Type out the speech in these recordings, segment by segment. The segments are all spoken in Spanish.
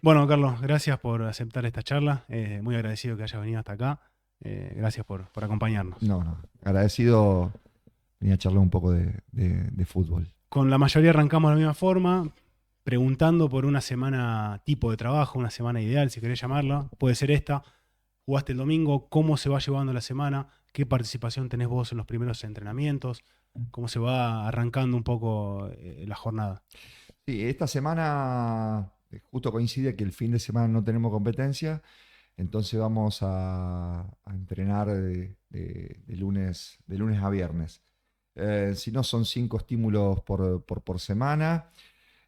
Bueno, Carlos, gracias por aceptar esta charla. Muy agradecido que hayas venido hasta acá. Gracias por acompañarnos. No, no. Agradecido. Venía a charlar un poco de fútbol. Con la mayoría arrancamos de la misma forma, preguntando por una semana tipo de trabajo, una semana ideal, si querés llamarla. Puede ser esta. Jugaste el domingo, ¿cómo se va llevando la semana? ¿Qué participación tenés vos en los primeros entrenamientos? ¿Cómo se va arrancando un poco la jornada? Sí, esta semana justo coincide que el fin de semana no tenemos competencia, entonces vamos a entrenar de lunes a viernes. Si no, son 5 estímulos por semana.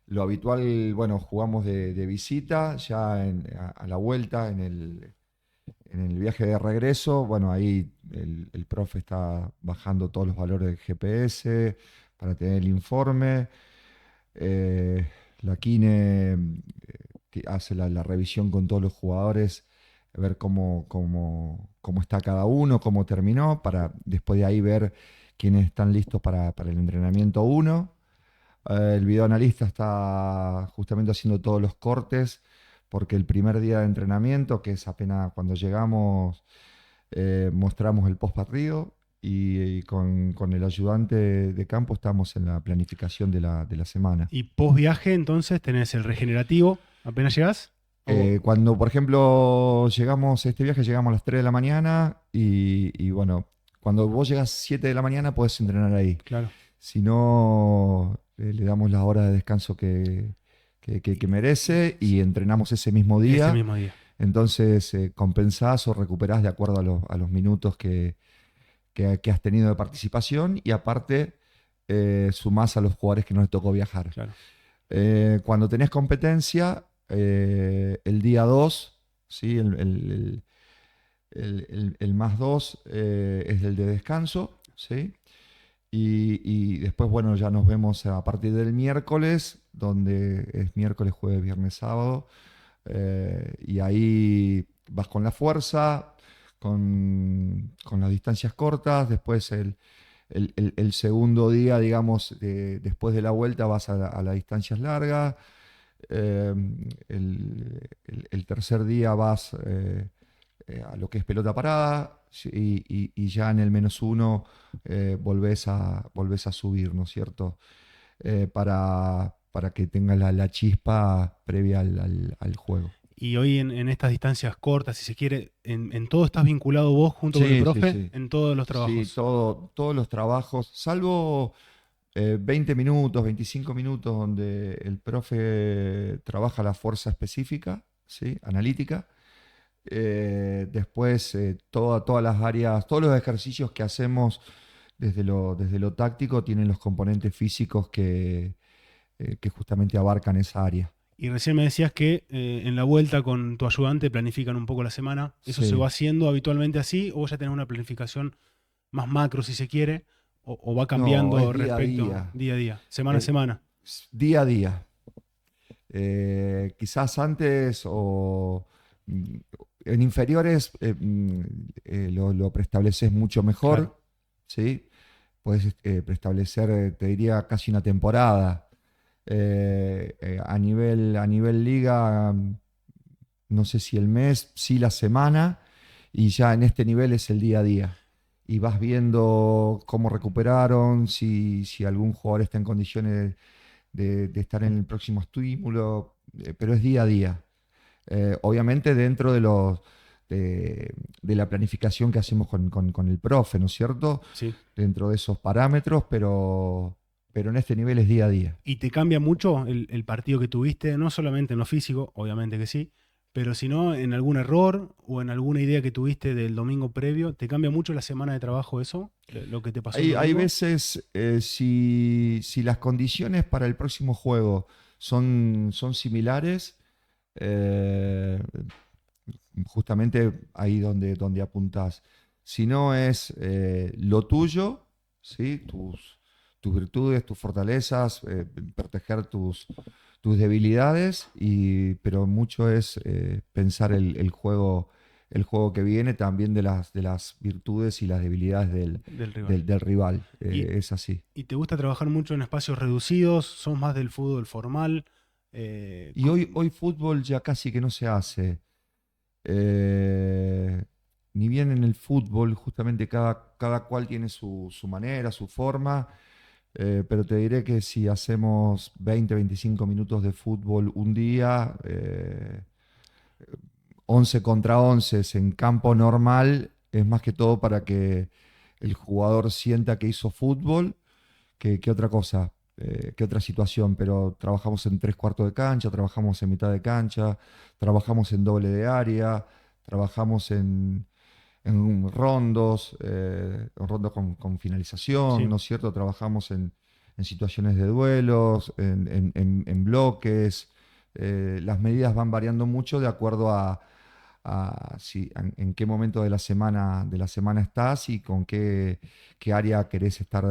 Lo habitual, bueno, jugamos de visita, ya a la vuelta, en el viaje de regreso. Bueno, ahí el profe está bajando todos los valores del GPS para tener el informe. Eh, la Kine que hace la revisión con todos los jugadores, a ver cómo está cada uno, cómo terminó, para después de ahí ver quiénes están listos para el entrenamiento uno. El videoanalista está justamente haciendo todos los cortes, porque el primer día de entrenamiento, que es apenas cuando llegamos, mostramos el post partido y con el ayudante de campo estamos en la planificación de la semana. Y post viaje, entonces, tenés el regenerativo, apenas llegás. Cuando, por ejemplo, este viaje llegamos a las 3 de la mañana y bueno, cuando vos llegas 7 de la mañana podés entrenar ahí. Claro, Si no, le damos la hora de descanso que merece y entrenamos ese mismo ese día. mismo día. Entonces compensás o recuperás de acuerdo a los minutos que has tenido de participación y aparte sumás a los jugadores que no les tocó viajar. Claro. Cuando tenés competencia, el día 2, ¿sí? El más 2 es el de descanso, ¿sí? Y después, bueno, ya nos vemos a partir del miércoles, donde es miércoles, jueves, viernes, sábado. Y ahí vas con la fuerza, con las distancias cortas. Después el segundo día, digamos, después de la vuelta vas a las distancias largas. Eh, el tercer día vas a lo que es pelota parada, sí, y ya en el -1 volvés a subir, ¿no es cierto? Para que tengas la chispa previa al juego. Y hoy en estas distancias cortas, si se quiere, en todo estás vinculado vos junto con el Sí, sí, profe, sí. en todos los Sí, trabajos. todos los trabajos, salvo 20 minutos, 25 minutos, donde el profe trabaja la fuerza específica, ¿sí? Analítica. Después, todas las áreas, todos los ejercicios que hacemos desde lo táctico tienen los componentes físicos que justamente abarcan esa área. Y recién me decías que en la vuelta con tu ayudante planifican un poco la semana. ¿Eso se va Sí. haciendo habitualmente así o vos ya tenés una planificación más macro, si se quiere, o va No, cambiando es día a respecto día. día a día, semana a Es semana? día a día. Quizás antes mm, en inferiores lo preestableces mucho Claro. mejor, ¿sí? Puedes preestablecer, te diría, casi una temporada. A nivel liga, no sé si el mes, sí la semana, y ya en este nivel es el día a día. Y vas viendo cómo recuperaron, si algún jugador está en condiciones de estar en el próximo estímulo, pero es día a día. Obviamente dentro de la planificación que hacemos con el profe, ¿no es cierto? Sí. Dentro de esos parámetros, pero en este nivel es día a día. ¿Y te cambia mucho el partido que tuviste? No solamente en lo físico, obviamente que sí, pero sino en algún error o en alguna idea que tuviste del domingo previo. ¿Te cambia mucho la semana de trabajo eso? Lo que te pasó el Hay domingo. veces, si las condiciones para el próximo juego son similares, eh, justamente ahí donde apuntás. Si no es lo tuyo, ¿sí? Tus virtudes, tus fortalezas, proteger tus debilidades, pero mucho es pensar el juego que viene también de las virtudes y las debilidades del, Del rival. del, del rival. ¿Y, Es así. y te gusta trabajar mucho en espacios reducidos? ¿Sos más del fútbol formal? Y hoy fútbol ya casi que no se hace. Eh, Ni bien en el fútbol, justamente cada cual tiene su manera, su forma, pero te diré que si hacemos 20, 25 minutos de fútbol un día, 11 contra 11 en campo normal, es más que todo para que el jugador sienta que hizo fútbol que otra cosa, que otra situación, pero trabajamos en tres cuartos de cancha, trabajamos en mitad de cancha, trabajamos en doble de área, trabajamos en rondos, rondos con finalización, Sí. ¿no es cierto? Trabajamos en situaciones de duelos, en bloques. Las medidas van variando mucho de acuerdo en qué momento de la semana estás y con qué área querés estar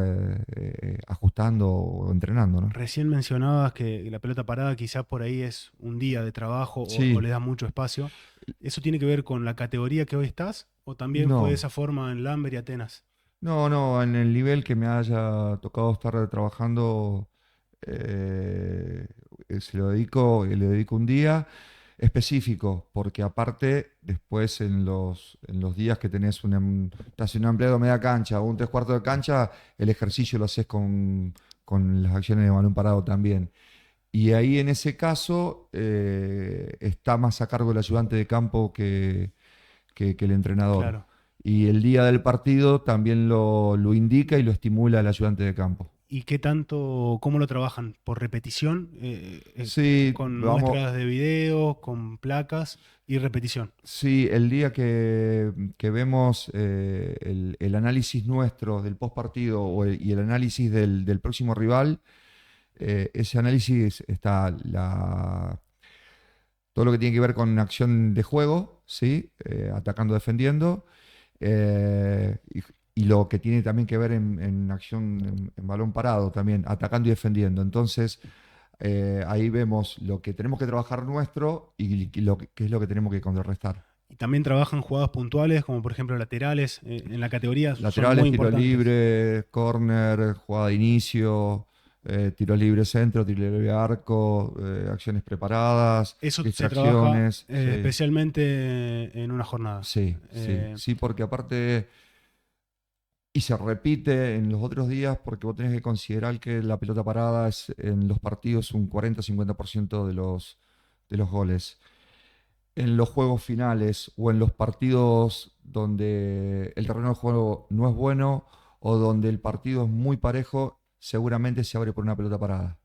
ajustando o entrenando, ¿no? Recién mencionabas que la pelota parada quizás por ahí es un día de trabajo o Sí, le das mucho espacio. ¿Eso tiene que ver con la categoría que hoy estás? ¿O también fue de no. esa forma en Lamber y Atenas? No, no, en el nivel que me haya tocado estar trabajando, eh, le dedico un día específico, porque aparte, después en los días que tenés estás en un empleado media cancha o un tres cuartos de cancha, el ejercicio lo haces con las acciones de balón parado también. Y ahí en ese caso está más a cargo el ayudante de campo que el entrenador. Claro. Y el día del partido también lo indica y lo estimula el ayudante de campo. ¿Y qué tanto, cómo lo trabajan? ¿Por repetición? Sí, ¿Con vamos, muestras de videos, con placas y repetición? sí, el día que vemos el análisis nuestro del post partido y el análisis del próximo rival, ese análisis está todo lo que tiene que ver con acción de juego, ¿sí? Atacando, defendiendo. Y lo que tiene también que ver en acción en balón parado también, atacando y defendiendo. Entonces, ahí vemos lo que tenemos que trabajar nuestro y qué es lo que tenemos que contrarrestar. Y también trabajan jugadas puntuales, como por ejemplo laterales. En la categoría son muy Laterales, tiro importantes. libre, córner, jugada de inicio, tiro libre centro, tiro libre arco, acciones preparadas, Eso se trabaja distracciones. Sí, especialmente en una jornada. sí, sí, Eh, sí, porque aparte. Y se repite en los otros días porque vos tenés que considerar que la pelota parada es en los partidos un 40-50% de los goles. En los juegos finales o en los partidos donde el terreno de juego no es bueno o donde el partido es muy parejo, seguramente se abre por una pelota parada.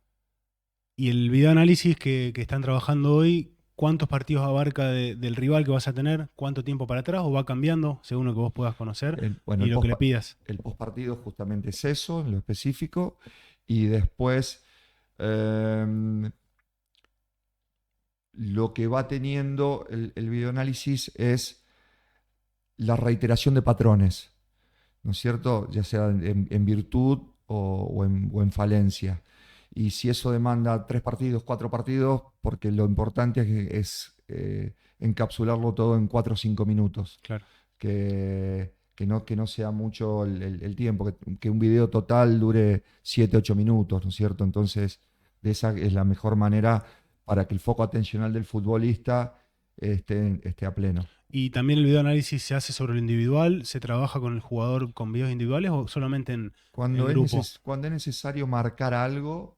y el videoanálisis que están trabajando hoy, ¿cuántos partidos abarca del rival que vas a tener? ¿Cuánto tiempo para atrás? ¿O va cambiando según lo que vos puedas conocer Bueno, y lo que le pidas? el post partido justamente es eso, en lo específico, y después em, lo que va teniendo el videoanálisis es la reiteración de patrones, ¿no es cierto? Ya sea en virtud o en falencia. Y si eso demanda 3 partidos, 4 partidos, porque lo importante es encapsularlo todo en 4 o 5 minutos, Claro. que no sea mucho el tiempo, que un video total dure 7 u 8 minutos, ¿no es cierto? Entonces, de esa es la mejor manera para que el foco atencional del futbolista esté a pleno. ¿Y también el videoanálisis se hace sobre lo individual? ¿Se trabaja con el jugador con videos individuales o solamente en grupo? Cuando es necesario marcar algo,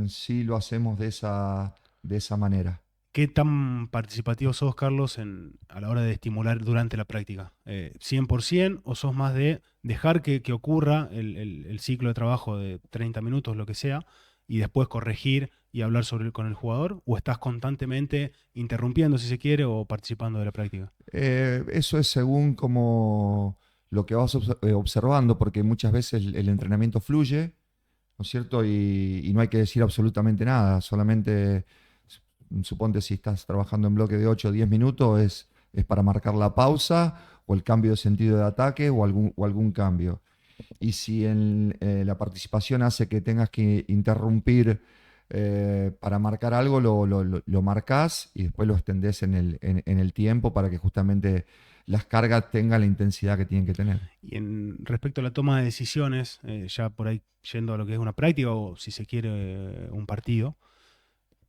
sí lo hacemos de esa manera. ¿Qué tan participativo sos, Carlos, a la hora de estimular durante la práctica? ¿100% o sos más de dejar que ocurra el ciclo de trabajo de 30 minutos, lo que sea, y después corregir y hablar con el jugador? ¿O estás constantemente interrumpiendo, si se quiere, o participando de la práctica? Eso es según como lo que vas observando, porque muchas veces el entrenamiento fluye, ¿no es cierto? Y no hay que decir absolutamente nada, solamente suponte si estás trabajando en bloque de 8 o 10 minutos, es para marcar la pausa o el cambio de sentido de ataque o algún cambio. Y si la participación hace que tengas que interrumpir para marcar algo, lo marcás y después lo extendés en el tiempo para que justamente las cargas tengan la intensidad que tienen que tener. Y respecto a la toma de decisiones, ya por ahí yendo a lo que es una práctica o si se quiere un partido,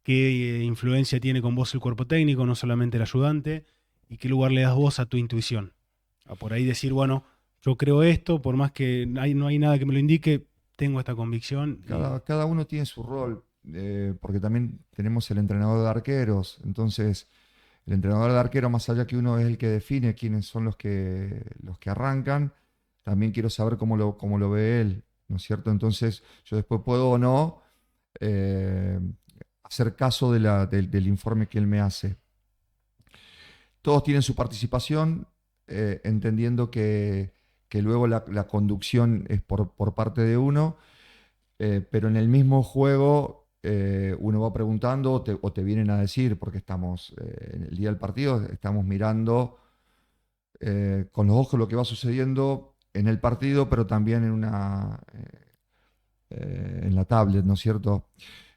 ¿qué influencia tiene con vos el cuerpo técnico, no solamente el ayudante? ¿Y qué lugar le das vos a tu intuición? A por ahí decir, bueno, yo creo esto, por más que no hay nada que me lo indique, tengo esta convicción. Cada uno tiene su rol, porque también tenemos el entrenador de arqueros, entonces el entrenador de arqueros, más allá que uno es el que define quiénes son los que arrancan, también quiero saber cómo lo ve él, ¿no es cierto? Entonces yo después puedo o no eh, hacer caso del informe que él me hace. Todos tienen su participación, entendiendo que luego la conducción es por parte de uno, pero en el mismo juego uno va preguntando o te vienen a decir, porque estamos en el día del partido, estamos mirando con los ojos lo que va sucediendo en el partido, pero también en la tablet, ¿no es cierto?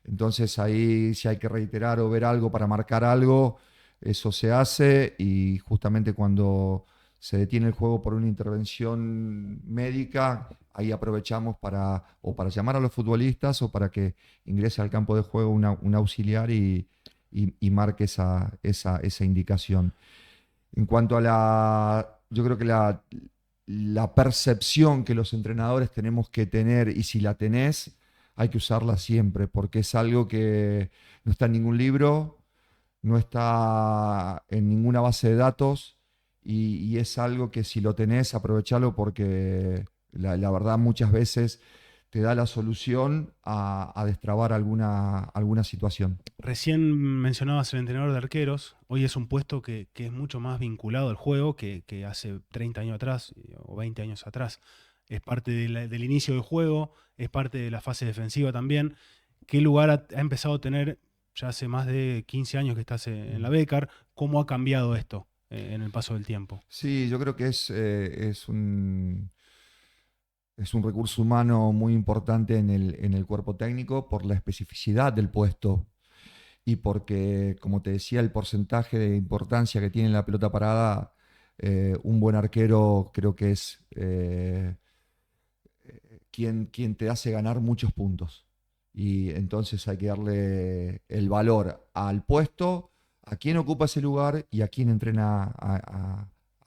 Entonces ahí si hay que reiterar o ver algo para marcar algo, eso se hace, y justamente cuando se detiene el juego por una intervención médica, ahí aprovechamos para llamar a los futbolistas o para que ingrese al campo de juego un auxiliar y marque esa indicación. En cuanto a yo creo que la percepción que los entrenadores tenemos que tener, y si la tenés, hay que usarla siempre, porque es algo que no está en ningún libro, no está en ninguna base de datos, y es algo que si lo tenés, aprovechalo, porque la verdad muchas veces te da la solución a destrabar alguna situación. Recién mencionabas el entrenador de arqueros. Hoy es un puesto que es mucho más vinculado al juego que hace 30 años atrás o 20 años atrás. Es parte del inicio del juego, es parte de la fase defensiva también. ¿Qué lugar ha empezado a tener ya hace más de 15 años que estás en la Becar? ¿Cómo ha cambiado esto en el paso del tiempo? Sí, yo creo que es un recurso humano muy importante en el cuerpo técnico por la especificidad del puesto y porque, como te decía, el porcentaje de importancia que tiene la pelota parada, un buen arquero creo que es quien te hace ganar muchos puntos. Y entonces hay que darle el valor al puesto, a quién ocupa ese lugar y a quién entrena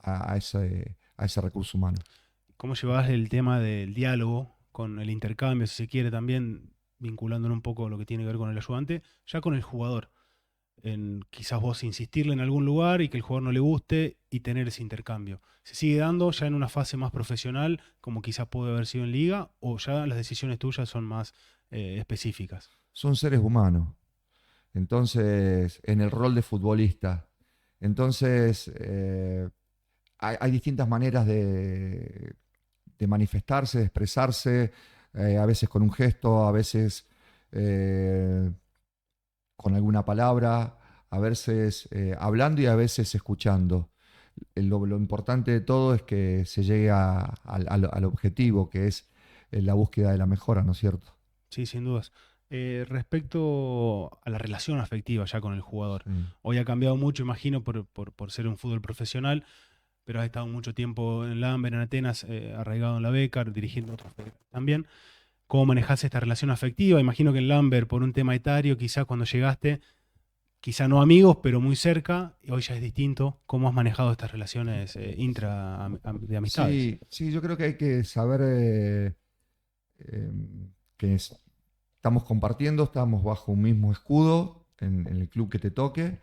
a ese recurso humano. ¿Cómo llevas el tema del diálogo con el intercambio, si se quiere, también vinculándolo un poco a lo que tiene que ver con el ayudante, ya con el jugador? En quizás vos insistirle en algún lugar y que el jugador no le guste y tener ese intercambio. ¿Se sigue dando ya en una fase más profesional, como quizás puede haber sido en liga, o ya las decisiones tuyas son más específicas? Son seres humanos. Entonces, en el rol de futbolista. Entonces, hay distintas maneras de manifestarse, de expresarse, a veces con un gesto, a veces eh, con alguna palabra, a veces hablando y a veces escuchando. Lo importante de todo es que se llegue al objetivo, que es la búsqueda de la mejora, ¿no es cierto? Sí, sin dudas. Respecto a la relación afectiva ya con el jugador, Sí. hoy ha cambiado mucho, imagino, por ser un fútbol profesional, pero has estado mucho tiempo en Lamber, en Atenas, arraigado en la Becar, dirigiendo otros también. ¿Cómo manejás esta relación afectiva? Imagino que en Lambert, por un tema etario, quizás cuando llegaste, quizá no amigos, pero muy cerca, y hoy ya es distinto. ¿Cómo has manejado estas relaciones de amistades? Sí, sí, yo creo que hay que saber eh, que estamos compartiendo, estamos bajo un mismo escudo en el club que te toque,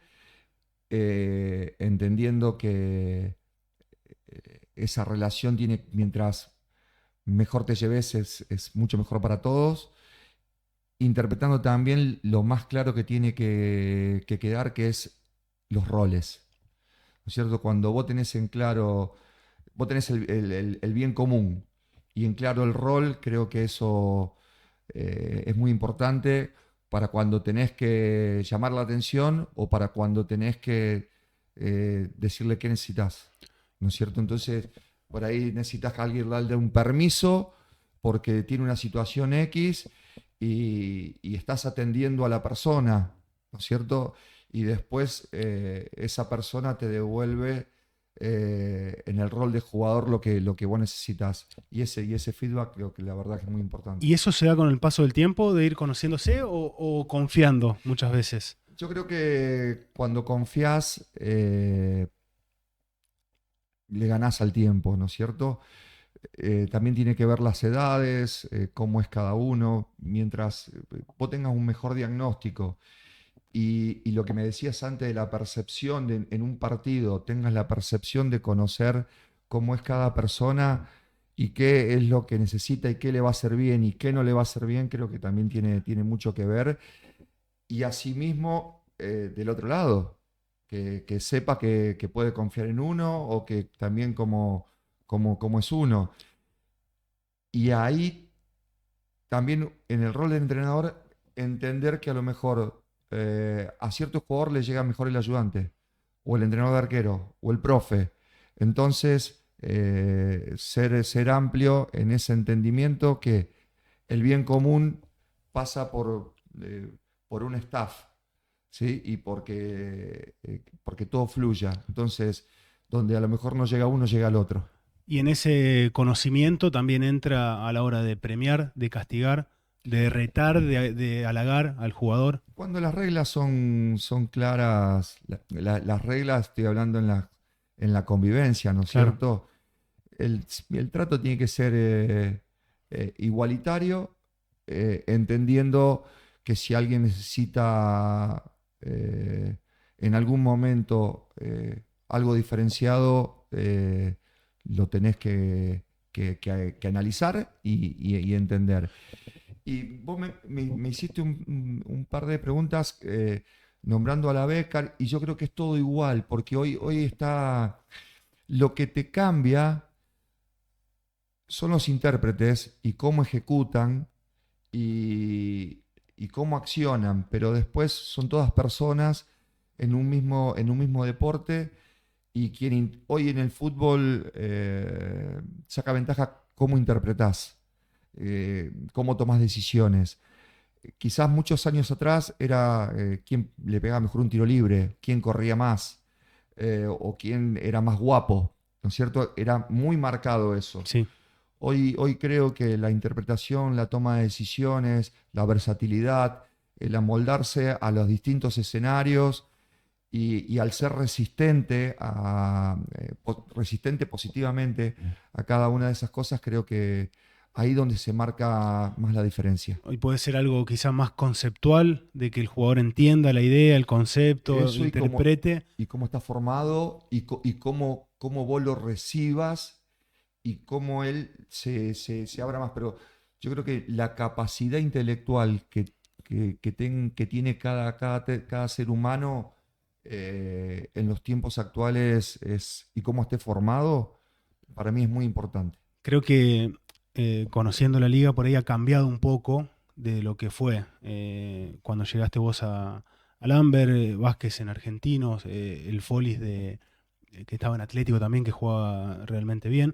entendiendo que esa relación tiene, mientras mejor te lleves, es mucho mejor para todos, interpretando también lo más claro que tiene que quedar, que es los roles. ¿No es cierto? Cuando vos tenés en claro, vos tenés el bien común y en claro el rol, creo que eso es muy importante para cuando tenés que llamar la atención o para cuando tenés que decirle qué necesitas. ¿No es cierto? Entonces, por ahí necesitas que alguien le dé un permiso porque tiene una situación X y estás atendiendo a la persona, ¿no es cierto? Y después esa persona te devuelve en el rol de jugador lo que vos necesitas. Y ese feedback creo que la verdad que es muy importante. ¿Y eso se da con el paso del tiempo, de ir conociéndose o confiando muchas veces? Yo creo que cuando confías, le ganás al tiempo, ¿no es cierto? También tiene que ver las edades, cómo es cada uno, mientras vos tengas un mejor diagnóstico y lo que me decías antes de la percepción en un partido, tengas la percepción de conocer cómo es cada persona y qué es lo que necesita y qué le va a hacer bien y qué no le va a hacer bien, creo que también tiene mucho que ver. Y asimismo, del otro lado, que sepa que puede confiar en uno o que también como es uno. Y ahí también en el rol de entrenador, entender que a lo mejor a cierto jugador le llega mejor el ayudante, o el entrenador de arquero, o el profe. Entonces, ser amplio en ese entendimiento que el bien común pasa por un staff, ¿sí? Y porque todo fluya. Entonces, donde a lo mejor no llega uno, llega el otro. Y en ese conocimiento también entra a la hora de premiar, de castigar, de retar, de halagar al jugador. Cuando las reglas son claras, las reglas, estoy hablando en la convivencia, ¿no es Claro. cierto? El trato tiene que ser igualitario, entendiendo que si alguien necesita en algún momento algo diferenciado, lo tenés que analizar y entender. Y vos me hiciste un par de preguntas nombrando a la Becar, y yo creo que es todo igual, porque hoy está. Lo que te cambia son los intérpretes y cómo ejecutan y cómo accionan, pero después son todas personas en un mismo deporte, y quien hoy en el fútbol saca ventaja cómo interpretás, cómo tomás decisiones. Quizás muchos años atrás era quién le pegaba mejor un tiro libre, quién corría más, o quién era más guapo, ¿no es cierto? Era muy marcado eso. Sí. Hoy creo que la interpretación, la toma de decisiones, la versatilidad, el amoldarse a los distintos escenarios y al ser resistente positivamente a cada una de esas cosas, creo que ahí donde se marca más la diferencia. Hoy puede ser algo quizá más conceptual, de que el jugador entienda la idea, el concepto, Eso interprete. y cómo está formado y cómo vos lo recibas y cómo él se abra más. Pero yo creo que la capacidad intelectual que tiene cada ser humano en los tiempos actuales y cómo esté formado, para mí es muy importante. Creo que conociendo la liga por ahí ha cambiado un poco de lo que fue cuando llegaste vos al Amber, Vázquez en Argentinos, el Folis que estaba en Atlético también, que jugaba realmente bien.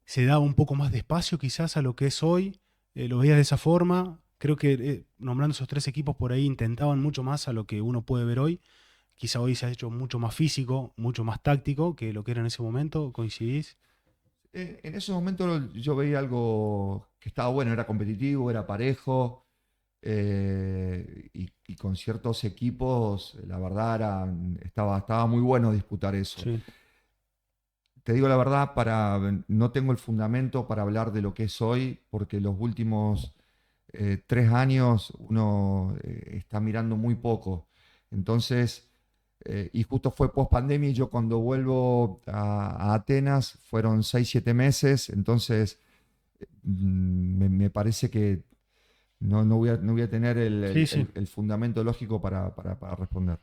Se daba un poco más de espacio quizás a lo que es hoy, lo veías de esa forma. Creo que nombrando esos tres equipos por ahí intentaban mucho más a lo que uno puede ver hoy. Quizá hoy se ha hecho mucho más físico, mucho más táctico que lo que era en ese momento. ¿Coincidís? En ese momento yo veía algo que estaba bueno, era competitivo, era parejo, y con ciertos equipos, la verdad, estaba muy bueno disputar eso. Sí. Te digo la verdad, no tengo el fundamento para hablar de lo que es hoy, porque los últimos 3 años uno está mirando muy poco. Entonces, y justo fue post pandemia, y yo cuando vuelvo a Atenas fueron 6, 7 meses. Entonces me parece que no voy a tener Sí, sí. el fundamento lógico para responder.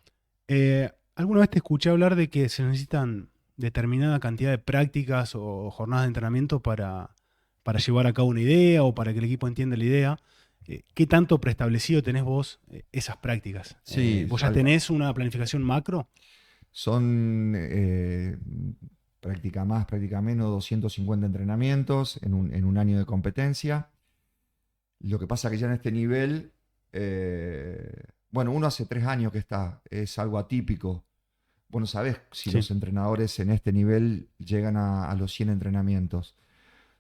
¿Alguna vez te escuché hablar de que se necesitan determinada cantidad de prácticas o jornadas de entrenamiento para llevar a cabo una idea o para que el equipo entienda la idea? ¿Qué tanto preestablecido tenés vos esas prácticas? Sí, ¿Vos ya tenés una planificación macro? son práctica menos 250 entrenamientos en un año de competencia. Lo que pasa que ya en este nivel, bueno, uno hace 3 años que está, es algo atípico. vos no sabés si Sí. los entrenadores en este nivel llegan a los 100 entrenamientos.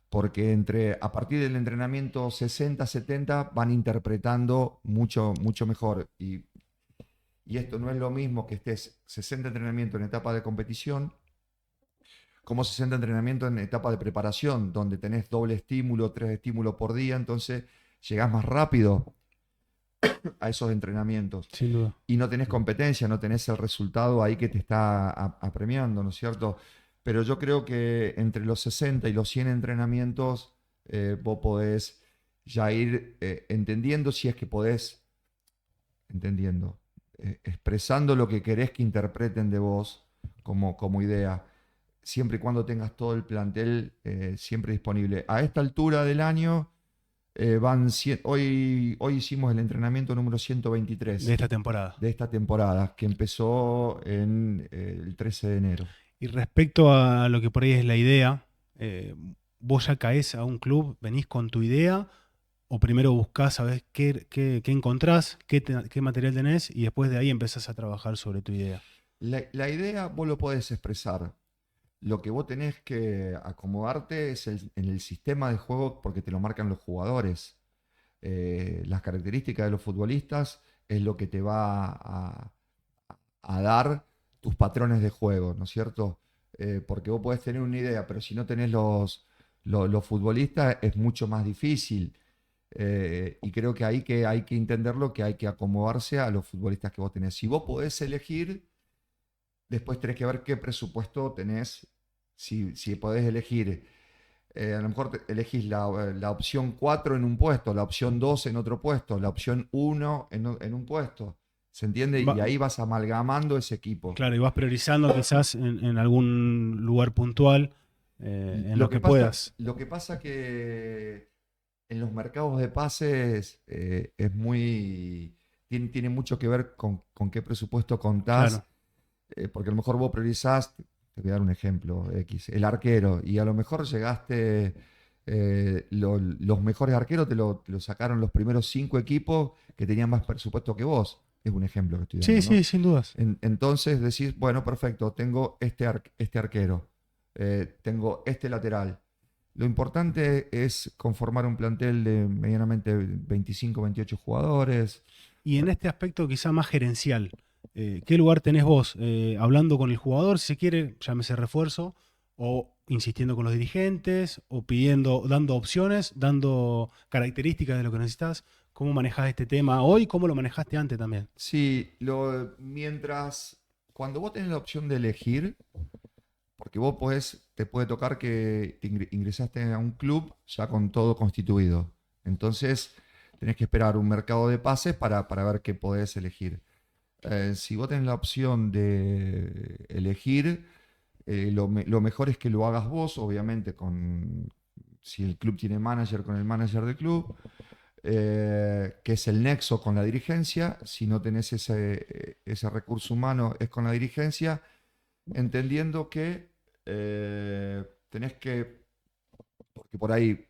Porque a partir del entrenamiento 60, 70 van interpretando mucho, mucho mejor. Y esto no es lo mismo que estés 60 entrenamientos en etapa de competición como 60 entrenamientos en etapa de preparación, donde tenés doble estímulo, 3 estímulos por día, entonces llegás más rápido a esos entrenamientos. Sin duda. Y no tenés competencia, no tenés el resultado ahí que te está apremiando, ¿no es cierto? Pero yo creo que entre los 60 y los 100 entrenamientos vos podés ya ir entendiendo si es que podés, entendiendo, expresando lo que querés que interpreten de vos como idea, siempre y cuando tengas todo el plantel siempre disponible. A esta altura del año hoy hicimos el entrenamiento número 123 De esta temporada. de esta temporada, que empezó en el 13 de enero. Y respecto a lo que por ahí es la idea, vos ya caes a un club, venís con tu idea, o primero buscás, sabés qué encontrás, qué material tenés, y después de ahí empezás a trabajar sobre tu idea. La idea vos lo podés expresar. Lo que vos tenés que acomodarte es en el sistema de juego porque te lo marcan los jugadores. Las características de los futbolistas es lo que te va a dar tus patrones de juego, ¿no es cierto? Porque vos podés tener una idea, pero si no tenés los futbolistas es mucho más difícil. Y creo que hay que entenderlo, que hay que acomodarse a los futbolistas que vos tenés. Si vos podés elegir, después tenés que ver qué presupuesto tenés. Si podés elegir, a lo mejor elegís la opción 4 en un puesto, la opción 2 en otro puesto, la opción 1 en un puesto. ¿Se entiende? Y ahí vas amalgamando ese equipo. Claro, y vas priorizando quizás en algún lugar puntual, en lo que puedas. Lo que pasa que en los mercados de pases tiene mucho que ver con qué presupuesto contás. Claro. Porque a lo mejor vos priorizás, te voy a dar un ejemplo, el arquero, y a lo mejor llegaste, los mejores arqueros te lo sacaron los primeros 5 equipos que tenían más presupuesto que vos. Es un ejemplo que estoy dando, Sí, ¿no? sí, sin dudas. Entonces decís, bueno, perfecto, tengo este arquero, tengo este lateral. Lo importante es conformar un plantel de medianamente 25, 28 jugadores. Y en este aspecto quizá más gerencial, ¿qué lugar tenés vos? Hablando con el jugador, si se quiere, llámese refuerzo, o insistiendo con los dirigentes, o dando opciones, dando características de lo que necesitas. ¿Cómo manejás este tema hoy? ¿Cómo lo manejaste antes también? Sí, cuando vos tenés la opción de elegir, porque vos te puede tocar que te ingresaste a un club ya con todo constituido. Entonces, tenés que esperar un mercado de pases para ver qué podés elegir. Si vos tenés la opción de elegir, lo mejor es que lo hagas vos, obviamente, si el club tiene manager, con el manager del club, que es el nexo con la dirigencia. Si no tenés ese recurso humano, es con la dirigencia, entendiendo que tenés que, porque por ahí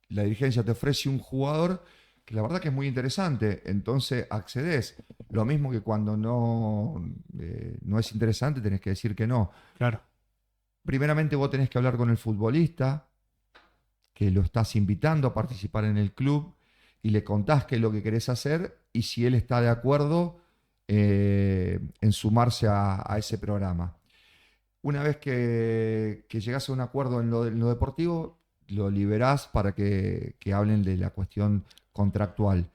la dirigencia te ofrece un jugador que la verdad que es muy interesante, entonces accedes. Lo mismo que cuando no es interesante, tenés que decir que no. Claro. Primeramente vos tenés que hablar con el futbolista, que lo estás invitando a participar en el club, y le contás qué es lo que querés hacer, y si él está de acuerdo en sumarse a ese programa. Una vez que llegás a un acuerdo en lo deportivo, lo liberás para que hablen de la cuestión contractual.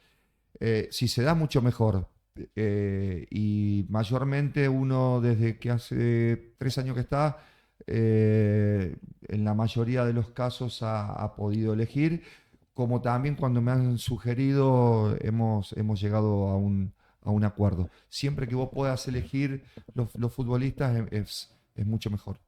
Si se da, mucho mejor. Y mayormente uno, desde que hace 3 años que está, en la mayoría de los casos ha podido elegir, como también cuando me han sugerido hemos llegado a un acuerdo. Siempre que vos puedas elegir los futbolistas es mucho mejor.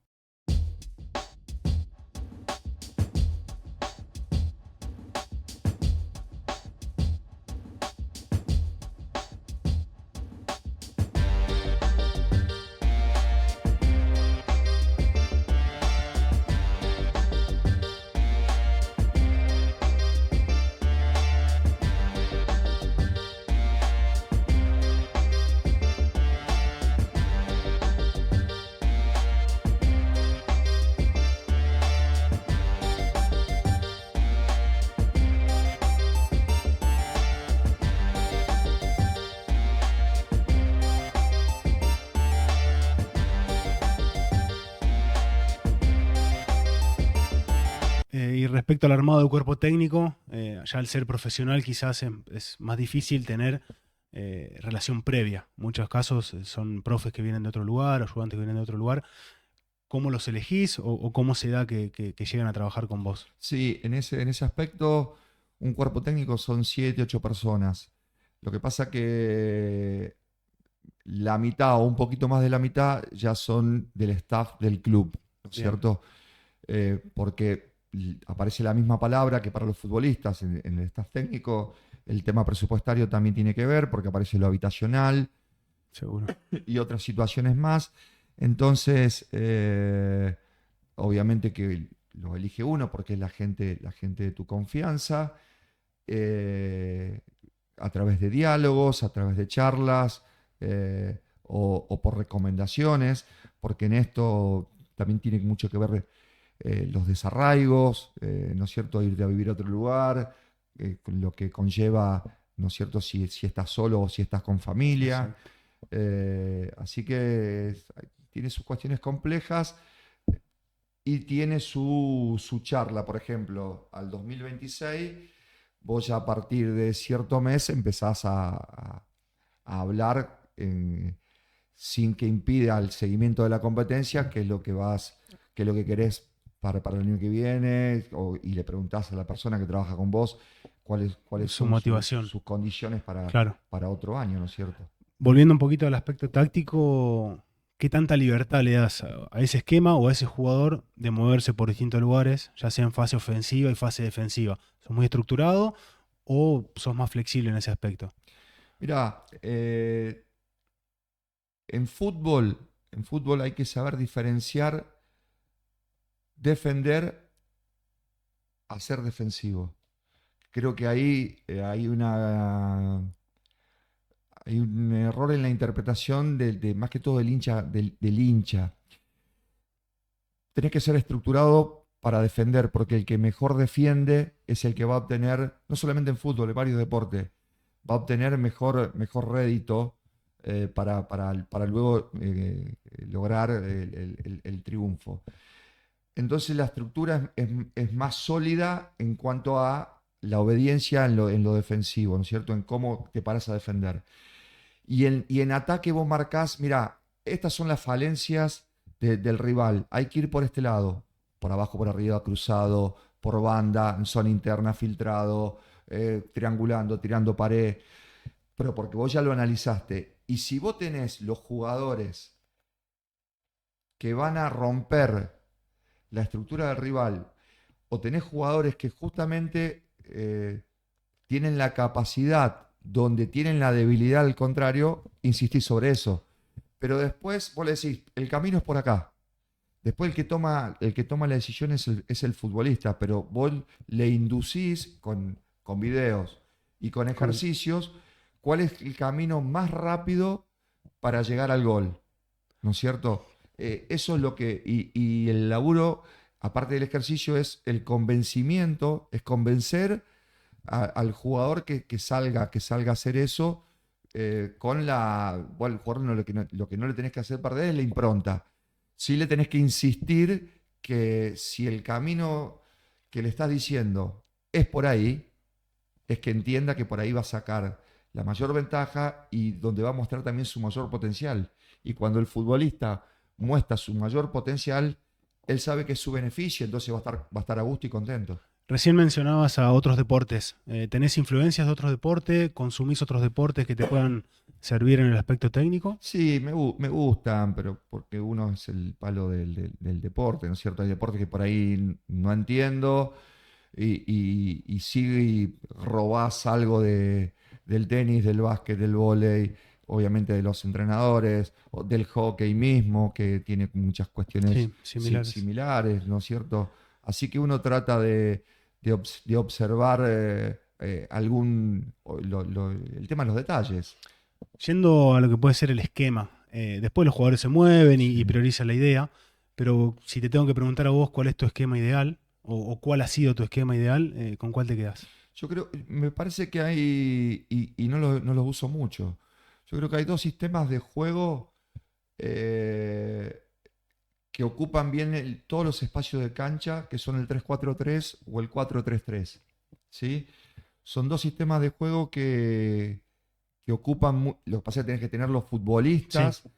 y respecto al armado del cuerpo técnico, ya al ser profesional quizás es más difícil tener relación previa. En muchos casos son profes que vienen de otro lugar, ayudantes que vienen de otro lugar. ¿Cómo los elegís o cómo se da que llegan a trabajar con vos? Sí, en ese aspecto, un cuerpo técnico son 7, 8 personas. Lo que pasa que la mitad o un poquito más de la mitad ya son del staff del club, ¿no es Bien, cierto? Porque aparece la misma palabra que para los futbolistas en el staff técnico. El tema presupuestario también tiene que ver porque aparece lo habitacional seguro. y otras situaciones más. Entonces, obviamente que lo elige uno porque es la gente de tu confianza, eh, a través de diálogos, a través de charlas, o por recomendaciones, porque en esto también tiene mucho que ver los desarraigos, ¿no es cierto? Irte a vivir a otro lugar, con lo que conlleva, ¿no es cierto? Si estás solo o si estás con familia. Exacto. Así que tiene sus cuestiones complejas y tiene su charla. Por ejemplo, al 2026, vos ya a partir de cierto mes empezás a hablar sin que impida el seguimiento de la competencia, qué es lo que qué es lo que querés para el año que viene, y le preguntás a la persona que trabaja con vos cuáles Su son motivación, sus condiciones claro. para otro año, ¿no es cierto? Volviendo un poquito al aspecto táctico, ¿qué tanta libertad le das a ese esquema o a ese jugador de moverse por distintos lugares, ya sea en fase ofensiva y fase defensiva? ¿Sos muy estructurado o sos más flexible en ese aspecto? Mira, en fútbol hay que saber diferenciar defender a ser defensivo. Creo que ahí hay un error en la interpretación más que todo del hincha. Tenés que ser estructurado para defender, porque el que mejor defiende es el que va a obtener, no solamente en fútbol, en varios deportes, va a obtener mejor rédito, para luego lograr el triunfo. Entonces la estructura es más sólida en cuanto a la obediencia en lo defensivo, ¿no es cierto? En cómo te paras a defender. Y en ataque vos marcás, mira, estas son las falencias del rival. Hay que ir por este lado, por abajo, por arriba, cruzado, por banda, en zona interna, filtrado, triangulando, tirando pared. Pero porque vos ya lo analizaste. Y si vos tenés los jugadores que van a romper la estructura del rival, o tenés jugadores que justamente tienen la capacidad donde tienen la debilidad al contrario, insistís sobre eso. Pero después vos le decís, el camino es por acá. Después el que toma la decisión es el futbolista, pero vos le inducís con videos y con Con- ejercicios cuál es el camino más rápido para llegar al gol, ¿no es cierto? Eso es lo que, y el laburo, aparte del ejercicio, es el convencimiento, es convencer al jugador que salga a hacer eso, bueno, el jugador lo que no le tenés que hacer perder es la impronta. Sí le tenés que insistir que si el camino que le estás diciendo es por ahí, es que entienda que por ahí va a sacar la mayor ventaja y donde va a mostrar también su mayor potencial. Y cuando el futbolista muestra su mayor potencial, él sabe que es su beneficio, entonces va a estar a gusto y contento. Recién mencionabas a otros deportes. ¿Tenés influencias de otros deportes? ¿Consumís otros deportes que te puedan servir en el aspecto técnico? Sí, me gustan, pero porque uno es el palo del deporte, ¿no es cierto? Hay deportes que por ahí no entiendo, y sí robás algo del tenis, del básquet, del vóley, obviamente de los entrenadores, o del hockey mismo, que tiene muchas cuestiones Sí, similares. similares, ¿no es cierto? Así que uno trata de observar el tema de los detalles. Yendo a lo que puede ser el esquema, después los jugadores se mueven y Sí. priorizan la idea, pero si te tengo que preguntar a vos cuál es tu esquema ideal o cuál ha sido tu esquema ideal, ¿con cuál te quedás? Yo creo, me parece que hay, y no los uso mucho, yo creo que hay dos sistemas de juego, eh, que ocupan bien todos los espacios de cancha, que son el 3-4-3 o el 4-3-3. ¿Sí? Son dos sistemas de juego que ocupan, lo que pasa es que tenés que tener los futbolistas Sí,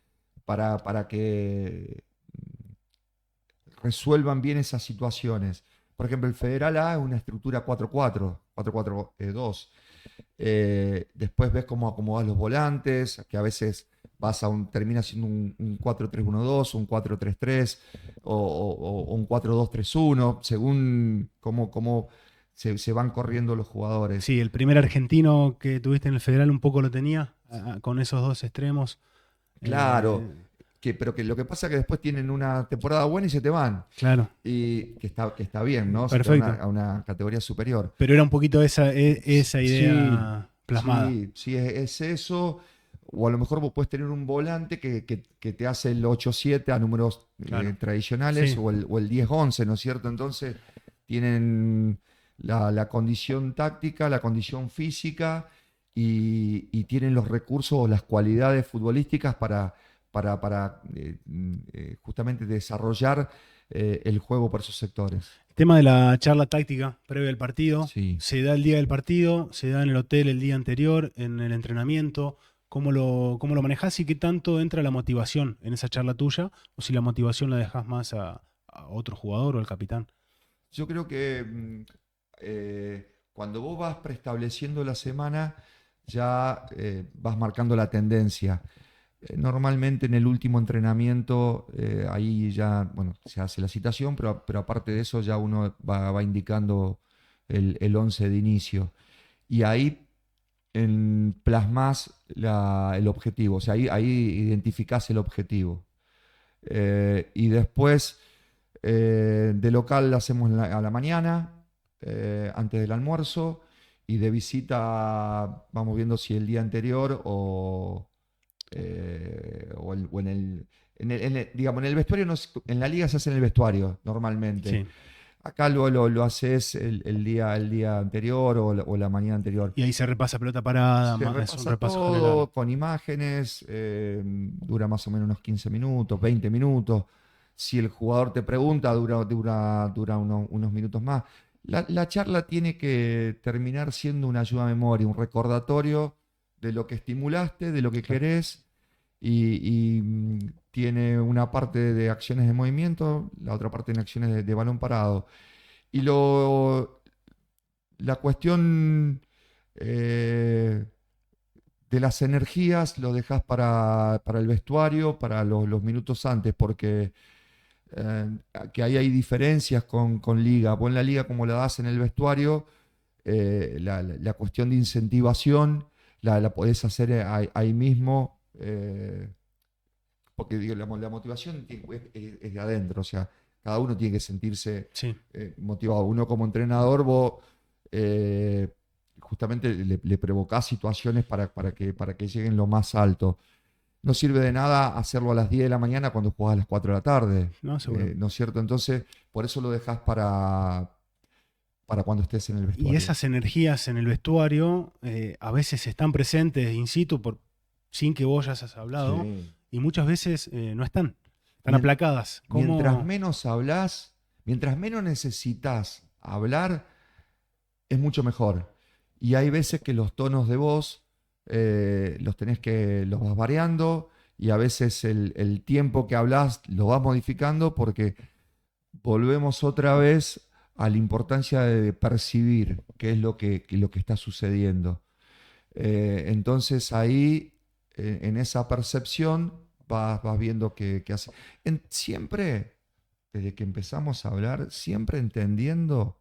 para que resuelvan bien esas situaciones. Por ejemplo, el Federal A es una estructura 4-4, 4-4-2. Después ves cómo acomodás los volantes, que a veces termina siendo un 4-3-1-2, un 4-3-3 o un 4-2-3-1, según cómo se van corriendo los jugadores. sí, el primer argentino que tuviste en el Federal un poco lo tenía, con esos dos extremos. Claro, Eh, pero que lo que pasa es que después tienen una temporada buena y se te van. claro, Y que está bien, ¿no? Se te van perfecto. a una categoría superior. Pero era un poquito esa Sí, idea plasmada. sí, es eso. O a lo mejor vos puedes tener un volante que te hace el 8-7 a números Claro. tradicionales Sí. o el 10-11, ¿no es cierto? Entonces tienen la condición táctica, la condición física y tienen los recursos o las cualidades futbolísticas para justamente desarrollar el juego por esos sectores. El tema de la charla táctica previa al partido, Sí. se da el día del partido, se da en el hotel el día anterior, en el entrenamiento. ¿Cómo lo manejás y qué tanto entra la motivación en esa charla tuya? O si la motivación la dejas más a otro jugador o al capitán. Yo creo que cuando vos vas preestableciendo la semana, ya vas marcando la tendencia. Normalmente en el último entrenamiento, ahí ya, bueno, se hace la citación, pero aparte de eso ya uno va indicando el 11 de inicio. Y ahí plasmás el objetivo, o sea, ahí identificás el objetivo. Y después de local lo hacemos a la mañana, antes del almuerzo, y de visita vamos viendo si el día anterior o digamos, en el vestuario, en la liga se hace en el vestuario normalmente. Sí. Acá lo haces el día anterior o la mañana anterior. Y ahí se repasa pelota parada, Se es un repasa repaso general. todo con imágenes, dura más o menos unos 15 minutos, 20 minutos. Si el jugador te pregunta, dura unos minutos más. La charla tiene que terminar siendo una ayuda a memoria, un recordatorio de lo que estimulaste, de lo que Claro. querés, y tiene una parte de acciones de movimiento, la otra parte en acciones de balón parado. Y la cuestión eh, de las energías lo dejas para el vestuario, para los minutos antes, porque que ahí hay diferencias con liga. Vos en la liga, como la das en el vestuario, la cuestión de incentivación la podés hacer ahí mismo, porque digo, la motivación es de adentro, o sea, cada uno tiene que sentirse Sí. motivado. Uno como entrenador, vos eh, justamente le provocás situaciones para que lleguen lo más alto. No sirve de nada hacerlo a las 10 de la mañana cuando jugás a las 4 de la tarde, No, seguro. ¿no es cierto? Entonces, por eso lo dejás para cuando estés en el Y vestuario. esas energías en el vestuario a veces están presentes in situ sin que vos ya hayas hablado Sí. y muchas veces no están Mien- aplacadas. Mientras ¿Cómo? menos hablas, mientras menos necesitas hablar, es mucho mejor. Y hay veces que los tonos de voz los vas variando y a veces el tiempo que hablas lo vas modificando porque volvemos otra vez a la importancia de percibir qué es lo que está sucediendo. Entonces ahí, en esa percepción, vas viendo qué hace. Siempre, desde que empezamos a hablar, siempre entendiendo,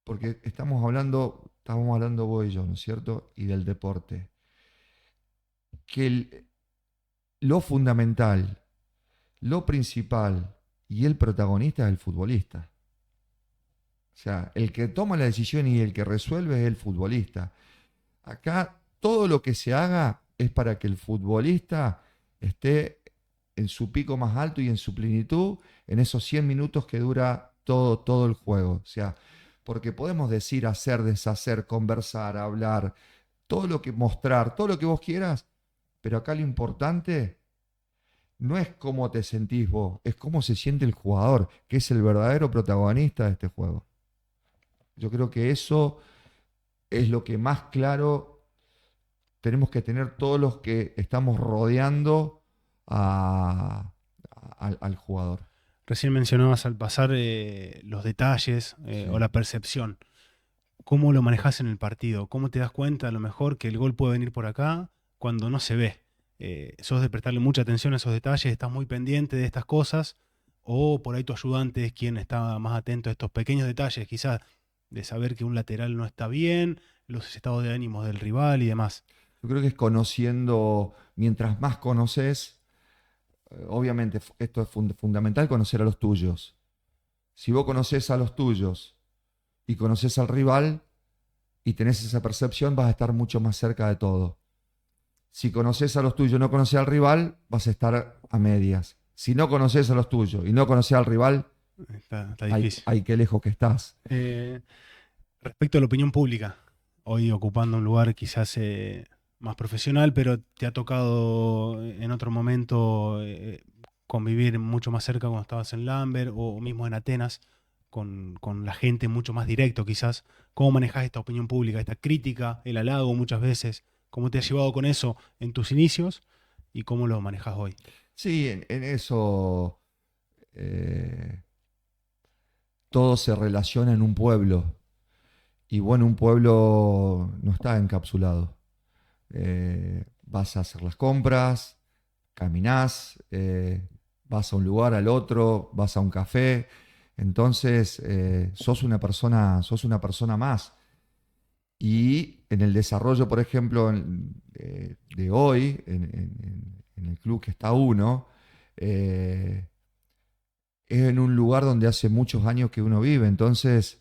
porque estábamos hablando vos y yo, ¿no es cierto? Y del deporte. Que lo fundamental, lo principal y el protagonista es el futbolista. O sea, el que toma la decisión y el que resuelve es el futbolista. Acá todo lo que se haga es para que el futbolista esté en su pico más alto y en su plenitud en esos 100 minutos que dura todo el juego. O sea, porque podemos decir, hacer, deshacer, conversar, hablar, todo lo que mostrar, todo lo que vos quieras, pero acá lo importante no es cómo te sentís vos, es cómo se siente el jugador, que es el verdadero protagonista de este juego. Yo creo que eso es lo que más claro tenemos que tener todos los que estamos rodeando al jugador. Recién mencionabas al pasar los detalles o Sí. la percepción. ¿Cómo lo manejas en el partido? ¿Cómo te das cuenta a lo mejor que el gol puede venir por acá cuando no se ve? ¿Sos de prestarle mucha atención a esos detalles? ¿Estás muy pendiente de estas cosas? ¿O por ahí tu ayudante es quien está más atento a estos pequeños detalles, quizás de saber que un lateral no está bien, los estados de ánimos del rival y demás? Yo creo que es conociendo, mientras más conoces, obviamente esto es fundamental, conocer a los tuyos. Si vos conoces a los tuyos y conoces al rival y tenés esa percepción, vas a estar mucho más cerca de todo. Si conoces a los tuyos y no conoces al rival, vas a estar a medias. Si no conoces a los tuyos y no conoces al rival, Está hay, difícil. hay qué lejos que estás. Eh, Respecto a la opinión pública, hoy ocupando un lugar quizás más profesional, pero te ha tocado en otro momento convivir mucho más cerca cuando estabas en Lambert o mismo en Atenas, con la gente mucho más directo quizás. ¿Cómo manejas esta opinión pública, esta crítica, el halago muchas veces? ¿Cómo te has llevado con eso en tus inicios y cómo lo manejas hoy? Sí, en eso eh, todo se relaciona en un pueblo. Y bueno, un pueblo no está encapsulado. Vas a hacer las compras, caminás, vas a un lugar al otro, vas a un café. Entonces, sos una persona más. Y en el desarrollo, por ejemplo, de hoy, en el club que está uno, eh, es en un lugar donde hace muchos años que uno vive. Entonces,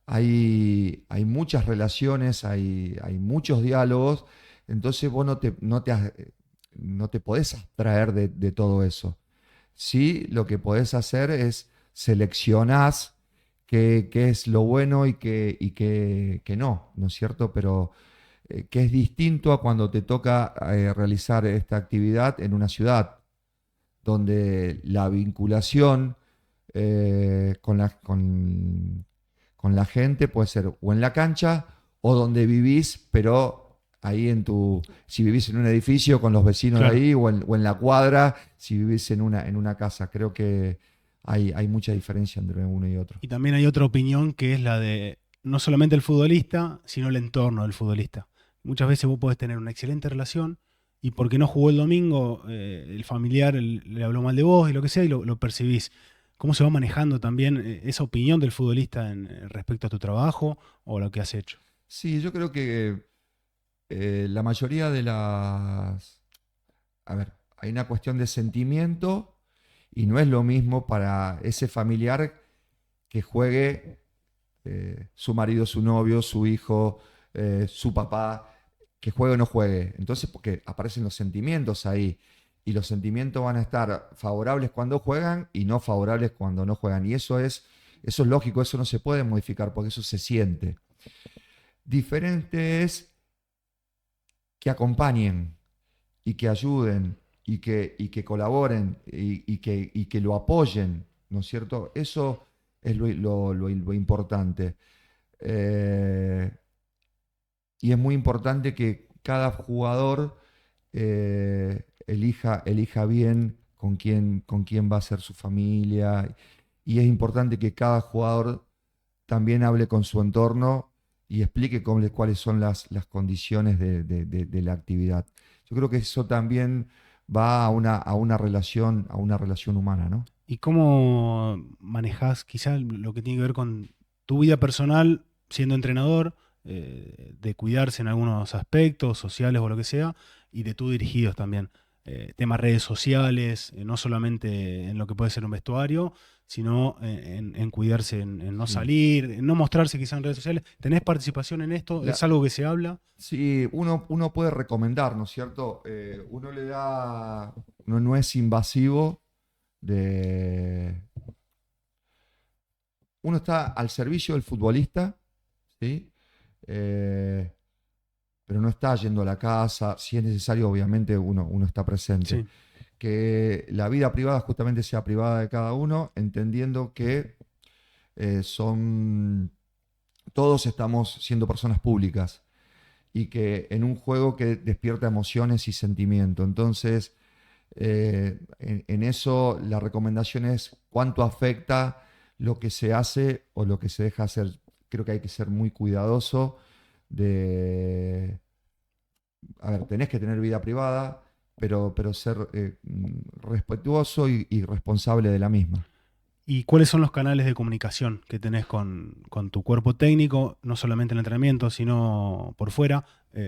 hay muchas relaciones, hay muchos diálogos. Entonces, vos no te podés abstraer de todo eso. Sí, lo que podés hacer es seleccionás qué es lo bueno y qué no, ¿no es cierto? Pero que es distinto a cuando te toca realizar esta actividad en una ciudad, donde la vinculación con la gente puede ser o en la cancha o donde vivís, pero ahí si vivís en un edificio con los vecinos de Claro. ahí o en la cuadra, si vivís en una casa. Creo que hay mucha diferencia entre uno y otro. Y también hay otra opinión que es la de no solamente el futbolista, sino el entorno del futbolista. Muchas veces vos podés tener una excelente relación y porque no jugó el domingo, el familiar le habló mal de vos y lo que sea y lo percibís. ¿Cómo se va manejando también esa opinión del futbolista respecto a tu trabajo o lo que has hecho? Sí, yo creo que la mayoría de las... A ver, hay una cuestión de sentimiento y no es lo mismo para ese familiar que juegue su marido, su novio, su hijo, su papá, que juegue o no juegue. Entonces, porque aparecen los sentimientos ahí. Y los sentimientos van a estar favorables cuando juegan y no favorables cuando no juegan. Y eso es lógico, eso no se puede modificar porque eso se siente. Diferente es que acompañen y que ayuden y que colaboren y que lo apoyen, ¿no es cierto? Eso es lo importante. Eh, y es muy importante que cada jugador elija bien con quién va a ser su familia. Y es importante que cada jugador también hable con su entorno y explique cuáles son las condiciones de la actividad. Yo creo que eso también va a una relación humana, ¿no? ¿Y cómo manejás quizás lo que tiene que ver con tu vida personal siendo entrenador, de cuidarse en algunos aspectos sociales o lo que sea, y de tú dirigidos también? Temas redes sociales, no solamente en lo que puede ser un vestuario, sino en cuidarse, en no Sí. salir, en no mostrarse quizás en redes sociales. ¿Tenés participación en esto? ¿Es La- algo que se habla? sí, uno puede recomendar, ¿no es cierto? Uno no es invasivo de... Uno está al servicio del futbolista, ¿sí? Eh, pero no está yendo a la casa. Si es necesario, obviamente uno está presente. Sí. que la vida privada justamente sea privada de cada uno, entendiendo que todos estamos siendo personas públicas y que en un juego que despierta emociones y sentimiento. Entonces, en eso la recomendación es cuánto afecta lo que se hace o lo que se deja hacer. Creo que hay que ser muy cuidadoso de... A ver, tenés que tener vida privada, pero ser respetuoso y responsable de la misma. ¿Y cuáles son los canales de comunicación que tenés con tu cuerpo técnico, no solamente en el entrenamiento, sino por fuera?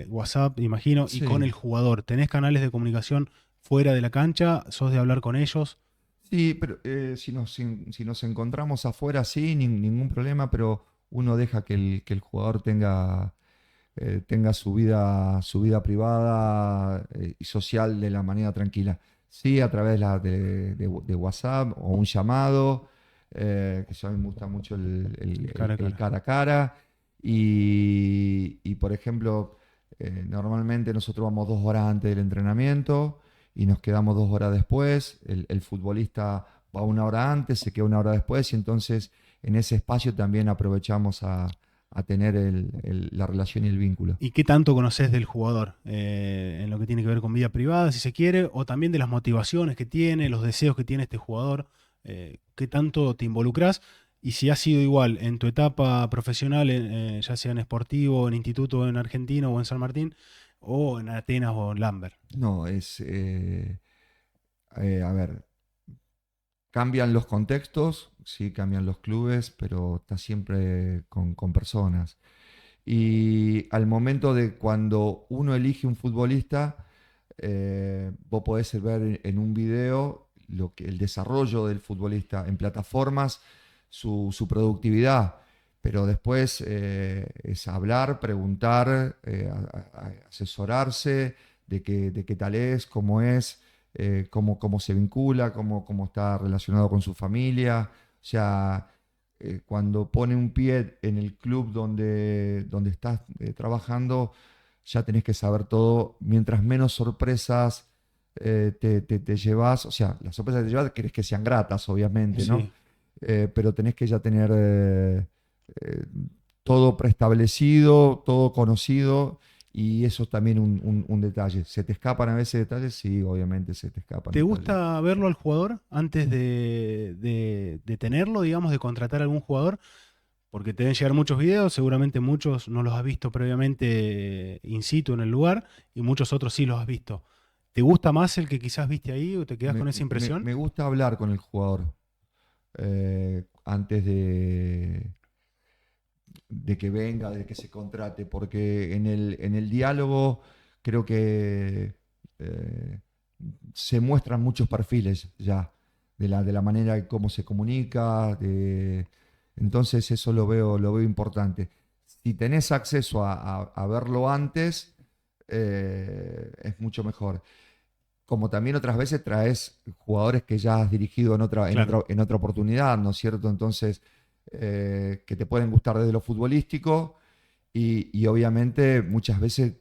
WhatsApp, imagino, y con Sí, el jugador. ¿Tenés canales de comunicación fuera de la cancha? ¿Sos de hablar con ellos? sí, pero si nos encontramos afuera, sí, ningún problema, pero uno deja que el jugador tenga su vida privada y social de la manera tranquila. Sí, a través de WhatsApp o un llamado, que a mí me gusta mucho El cara a el cara. cara a cara. Por ejemplo, normalmente nosotros vamos 2 horas antes del entrenamiento y nos quedamos 2 horas después. El futbolista va 1 hora antes, se queda 1 hora después y entonces en ese espacio también aprovechamos a tener la relación y el vínculo. ¿Y qué tanto conoces del jugador? En lo que tiene que ver con vida privada, si se quiere, o también de las motivaciones que tiene, los deseos que tiene este jugador. ¿Qué tanto te involucras? Y si ha sido igual en tu etapa profesional, ya sea en Sportivo, en Instituto en Argentina o en San Martín, o en Atenas o en Lambert. No, a ver, cambian los contextos, sí, cambian los clubes, pero está siempre con personas. Y al momento de cuando uno elige un futbolista, vos podés ver en un video el desarrollo del futbolista en plataformas, su productividad, pero después es hablar, preguntar, asesorarse de qué tal es, cómo es, cómo se vincula, cómo está relacionado con su familia. O sea, cuando pone un pie en el club donde estás trabajando, ya tenés que saber todo. Mientras menos sorpresas te llevas, o sea, las sorpresas que te llevas querés que sean gratas, obviamente, ¿no? Sí. Pero tenés que ya tener eh, todo preestablecido, todo conocido. Y eso es también un detalle. ¿Se te escapan a veces detalles? Sí, obviamente se te escapan ¿Te detalles. gusta verlo al jugador antes de tenerlo, digamos, de contratar a algún jugador? Porque te deben llegar muchos videos, seguramente muchos no los has visto previamente in situ en el lugar y muchos otros sí los has visto. ¿Te gusta más el que quizás viste ahí o te quedas Me, con esa impresión? me gusta hablar con el jugador antes de que venga, de que se contrate, porque en el diálogo creo que eh, se muestran muchos perfiles ya, de la manera en cómo se comunica, entonces eso lo veo importante. Si tenés acceso a verlo antes, es mucho mejor. Como también otras veces traes jugadores que ya has dirigido en otra, en Claro. otra, en otra oportunidad, ¿no es cierto? Entonces, que te pueden gustar desde lo futbolístico y obviamente muchas veces,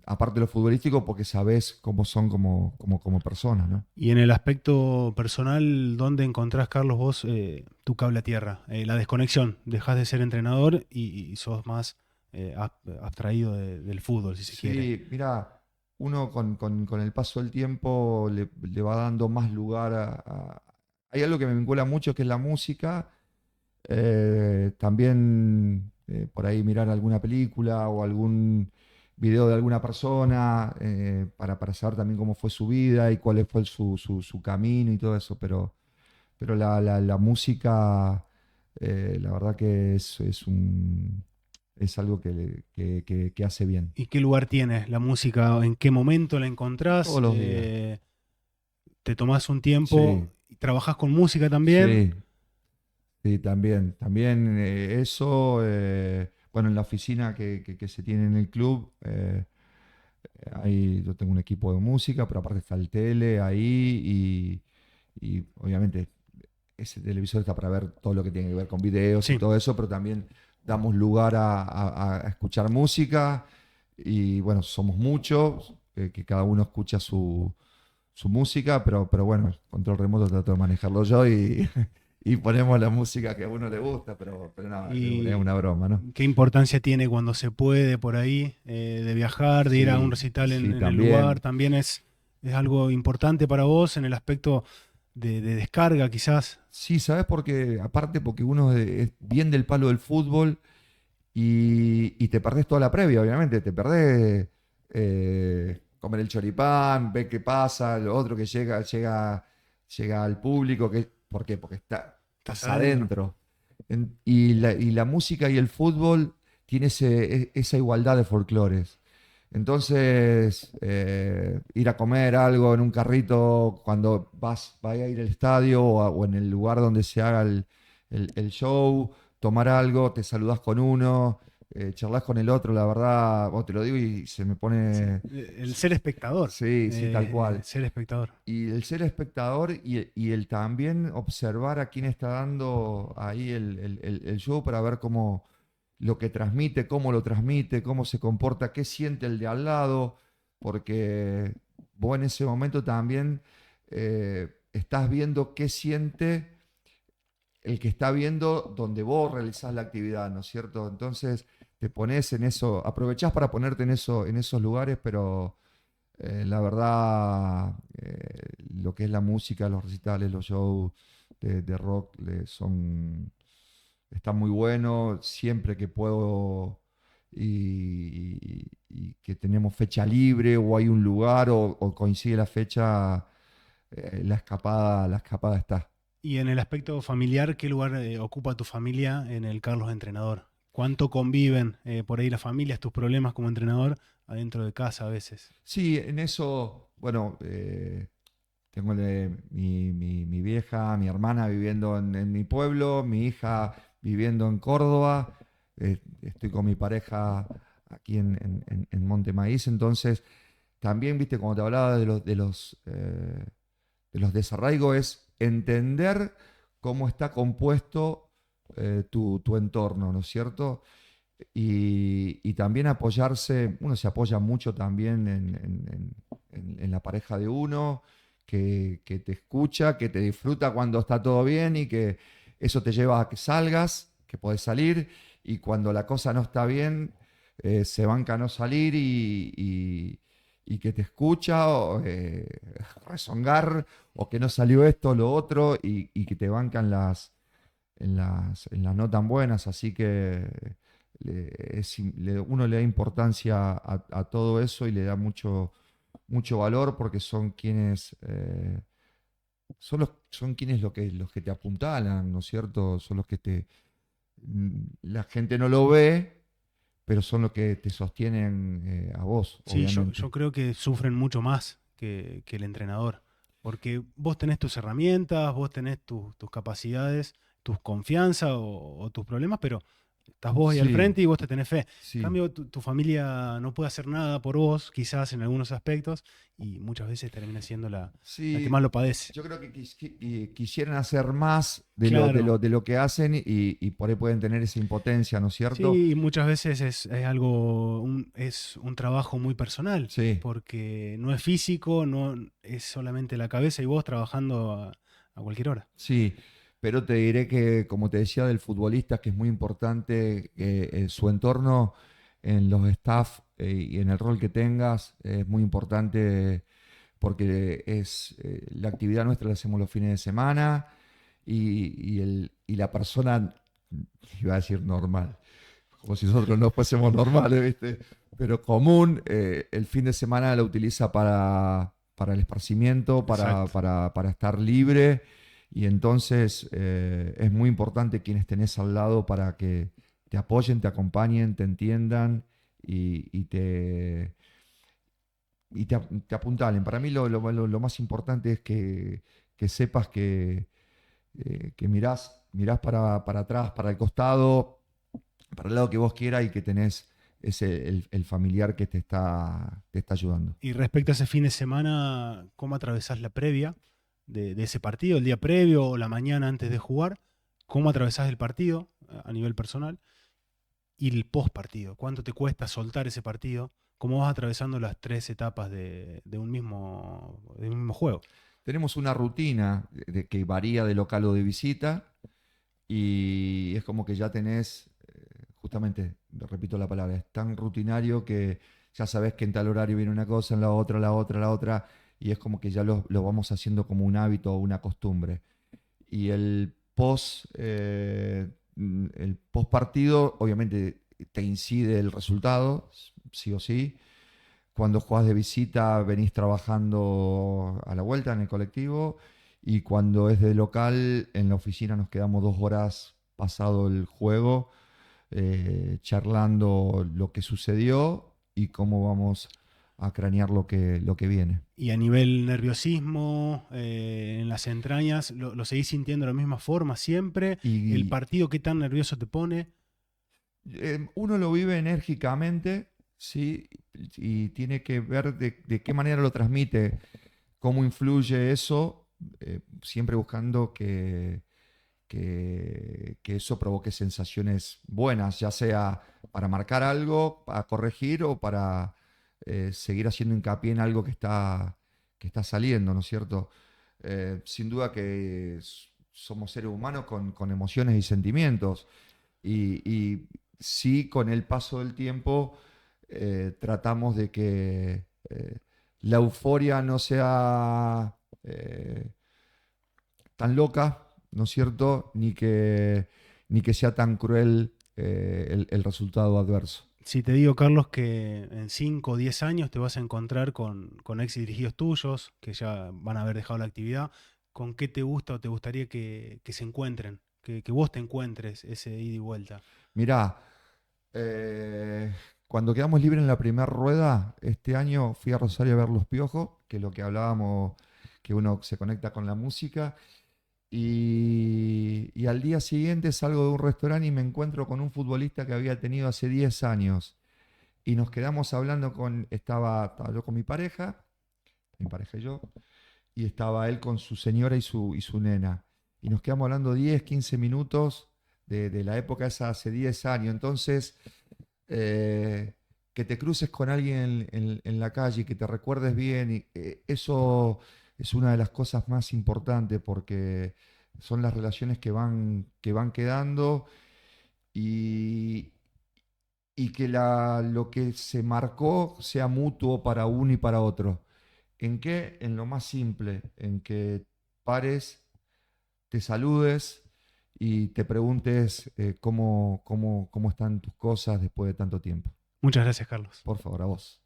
aparte de lo futbolístico, porque sabes cómo son como personas, ¿no? Y en el aspecto personal, ¿dónde encontrás, Carlos, vos tu cable a tierra? La desconexión. Dejás de ser entrenador y sos más abstraído del fútbol, si se quiere. Sí, mira, uno con el paso del tiempo le va dando más lugar Hay algo que me vincula mucho que es la música. También por ahí mirar alguna película o algún video de alguna persona para saber también cómo fue su vida y cuál fue su camino y todo eso. Pero la música, la verdad que es algo que hace bien. ¿Y qué lugar tiene la música? ¿En qué momento la encontrás? Todos los días. ¿Te tomás un tiempo Sí, y trabajás con música también? sí, sí, también eso, bueno, en la oficina que se tiene en el club, ahí yo tengo un equipo de música, pero aparte está el tele ahí y obviamente ese televisor está para ver todo lo que tiene que ver con videos y Sí. todo eso, pero también damos lugar a escuchar música y bueno, somos muchos, que cada uno escucha su música, pero bueno, el control remoto trato de manejarlo yo y, y ponemos la música que a uno le gusta, pero no, es ¿Y una broma, ¿no? qué importancia tiene cuando se puede por ahí, de viajar, de ir a un Sí, recital sí, en el lugar? también. ¿También es algo importante para vos en el aspecto de descarga quizás? Sí, ¿sabes por qué? Aparte porque uno es bien del palo del fútbol y te perdés toda la previa, obviamente. Te perdés comer el choripán, ver qué pasa, lo otro que llega al público. ¿Por qué? Porque ¿Estás estás adentro? adentro. Y la música y el fútbol tiene esa igualdad de folclores. Entonces, ir a comer algo en un carrito cuando vas a ir al estadio o en el lugar donde se haga el show, tomar algo, te saludás con uno, charlas con el otro, la verdad, vos te lo digo y se me Sí, pone... el ser espectador. Sí, sí, tal cual. Ser espectador. Y el ser espectador y el también observar a quién está dando ahí el show para ver cómo lo que transmite, cómo lo transmite, cómo se comporta, qué siente el de al lado, porque vos en ese momento también estás viendo qué siente el que está viendo donde vos realizás la actividad, ¿no es cierto? Entonces te pones en eso, aprovechás para ponerte en esos lugares, pero la verdad, lo que es la música, los recitales, los shows de rock están muy buenos. Siempre que puedo y que tenemos fecha libre o hay un lugar o coincide la fecha, la escapada está. Y en el aspecto familiar, ¿qué lugar ocupa tu familia en el Carlos Entrenador? ¿Cuánto conviven por ahí las familias, tus problemas como entrenador, adentro de casa a veces? Sí, en eso, bueno, tengo mi vieja, mi hermana viviendo en mi pueblo, mi hija viviendo en Córdoba, estoy con mi pareja aquí en Monte Maíz, entonces también, viste, como te hablaba de los desarraigos, es entender cómo está compuesto tu entorno, ¿no es cierto? Y también apoyarse, uno se apoya mucho también en la pareja de uno, que te escucha, que te disfruta cuando está todo bien y que eso te lleva a que salgas, que podés salir, y cuando la cosa no está bien, se banca a no salir y que te escucha o rezongar o que no salió esto o lo otro y que te bancan en las no tan buenas, así que uno le da importancia a todo eso y le da mucho, mucho valor porque son quienes los que te apuntalan, ¿no es cierto? Son los que la gente no lo ve, pero son los que te sostienen a vos, Sí, yo obviamente. creo que sufren mucho más que el entrenador, porque vos tenés tus herramientas, vos tenés tus capacidades, tus confianzas o tus problemas, pero estás vos ahí al Sí, frente y vos te tenés fe. En sí. cambio, tu familia no puede hacer nada por vos, quizás en algunos aspectos, y muchas veces termina siendo la que Sí, más lo padece. yo creo que quisieran hacer más de lo, de Claro, lo, de lo que hacen y por ahí pueden tener esa impotencia, ¿no es cierto? sí, y muchas veces es algo, es un trabajo muy personal, Sí, porque no es físico, no es solamente la cabeza y vos trabajando a cualquier hora. sí, pero te diré que, como te decía del futbolista, que es muy importante su entorno en los staff y en el rol que tengas, es muy importante porque la actividad nuestra la hacemos los fines de semana y la persona, iba a decir normal, como si nosotros no fuésemos normales, ¿viste? Pero común, el fin de semana la utiliza para el esparcimiento, para, Exacto. para, para estar libre, y entonces es muy importante quienes tenés al lado para que te apoyen, te acompañen, te entiendan y te apuntalen. Para mí lo más importante es que sepas que mirás para atrás, para el costado, para el lado que vos quieras y que tenés el familiar que te está ayudando. Y respecto a ese fin de semana, ¿cómo atravesás la previa de ese partido, el día previo o la mañana antes de jugar? ¿Cómo atravesás el partido a nivel personal? Y el post partido, ¿cuánto te cuesta soltar ese partido? cómo vas atravesando las 3 etapas de un mismo juego. Tenemos una rutina que varía de local o de visita y es como que ya tenés, justamente, repito la palabra, es tan rutinario que ya sabés que en tal horario viene una cosa, en la otra, y es como que ya lo vamos haciendo como un hábito o una costumbre. Y el post partido, obviamente, te incide el resultado, sí o sí. Cuando jugás de visita, venís trabajando a la vuelta en el colectivo. Y cuando es de local, en la oficina nos quedamos 2 horas pasado el juego, charlando lo que sucedió y cómo vamos a cranear lo que viene. Y a nivel nerviosismo, en las entrañas, ¿lo seguís sintiendo de la misma forma siempre? ¿El Y partido qué tan nervioso te pone? uno lo vive enérgicamente, ¿sí? Y tiene que ver de qué manera lo transmite, cómo influye eso, siempre buscando que eso provoque sensaciones buenas, ya sea para marcar algo, para corregir o para seguir haciendo hincapié en algo que está saliendo, ¿no es cierto? Sin duda que somos seres humanos con emociones y sentimientos y sí, con el paso del tiempo tratamos de que la euforia no sea tan loca, ¿no es cierto? Ni que sea tan cruel el resultado adverso. Si te digo, Carlos, que en 5 o 10 años te vas a encontrar con ex dirigidos tuyos, que ya van a haber dejado la actividad, ¿con qué te gusta o te gustaría que se encuentren? Que vos te encuentres ese ida y vuelta. Mirá, eh, cuando quedamos libres en la primera rueda, este año fui a Rosario a ver Los Piojos, que es lo que hablábamos, que uno se conecta con la música. Y al día siguiente salgo de un restaurante y me encuentro con un futbolista que había tenido hace 10 años. Y nos quedamos hablando estaba yo con mi pareja y yo, y estaba él con su señora y su nena. Y nos quedamos hablando 10 15 minutos de la época esa hace 10 años. Entonces, eh, que te cruces con alguien en la calle y que te recuerdes bien, eso es una de las cosas más importantes porque son las relaciones que van quedando y, y que lo que se marcó sea mutuo para uno y para otro. ¿En qué? En lo más simple, en que pares, te saludes y te preguntes cómo están tus cosas después de tanto tiempo. Muchas gracias, Carlos. Por favor, a vos.